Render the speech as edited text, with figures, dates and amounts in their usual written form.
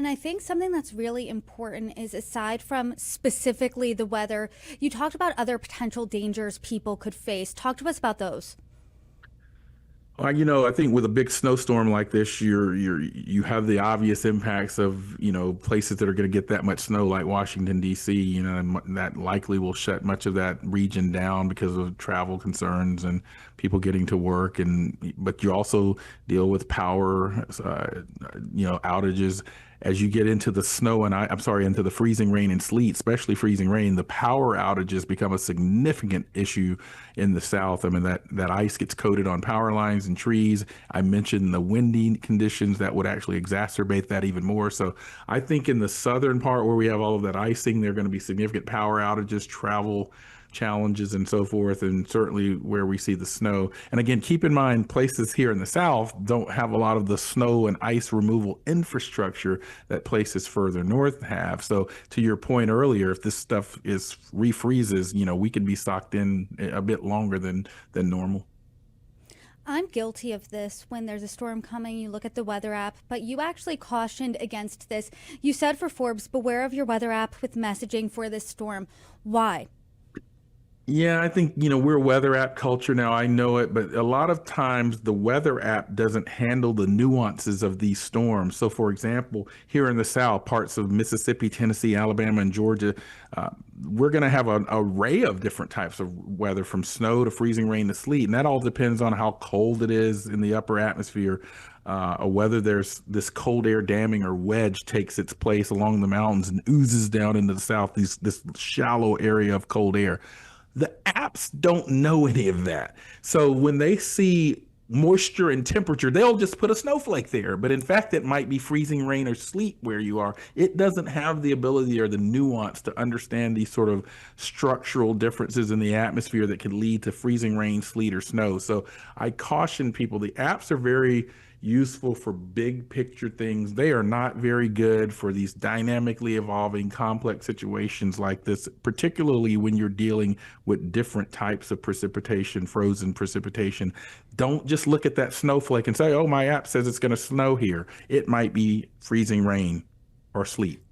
And I think something that's really important is, aside from specifically the weather, you talked about other potential dangers people could face. Talk to us about those. I think with a big snowstorm like this, you have the obvious impacts of, places that are going to get that much snow, like Washington, D.C., and that likely will shut much of that region down because of travel concerns and people getting to work. But you also deal with power, outages. As you get into the snow and I'm sorry, into the freezing rain and sleet, especially freezing rain, the power outages become a significant issue in the South. I mean, that ice gets coated on power lines and trees. I mentioned the windy conditions that would actually exacerbate that even more. So I think in the southern part where we have all of that icing, there are going to be significant power outages, travel challenges and so forth, and certainly where we see the snow. And again, keep in mind, places here in the South don't have a lot of the snow and ice removal infrastructure that places further north have. So to your point earlier, if this stuff is refreezes, we could be socked in a bit longer than normal. I'm guilty of this. When there's a storm coming, you look at the weather app, but you actually cautioned against this. You said for Forbes, beware of your weather app with messaging for this storm. Why? Yeah, I think, we're a weather app culture now. I know it, but a lot of times the weather app doesn't handle the nuances of these storms. So, for example, here in the South, parts of Mississippi, Tennessee, Alabama, and Georgia, uh, we're going to have an array of different types of weather from snow to freezing rain to sleet. And that all depends on how cold it is in the upper atmosphere. Or whether there's this cold air damming or wedge takes its place along the mountains and oozes down into the south, this shallow area of cold air. The apps don't know any of that. So when they see moisture and temperature, they'll just put a snowflake there. But in fact, it might be freezing rain or sleet where you are. It doesn't have the ability or the nuance to understand these sort of structural differences in the atmosphere that could lead to freezing rain, sleet, or snow. So I caution people, the apps are very useful for big picture things. They are not very good for these dynamically evolving complex situations like this, particularly when you're dealing with different types of precipitation, frozen precipitation. Don't just look at that snowflake and say, oh, my app says it's going to snow here. It might be freezing rain or sleet.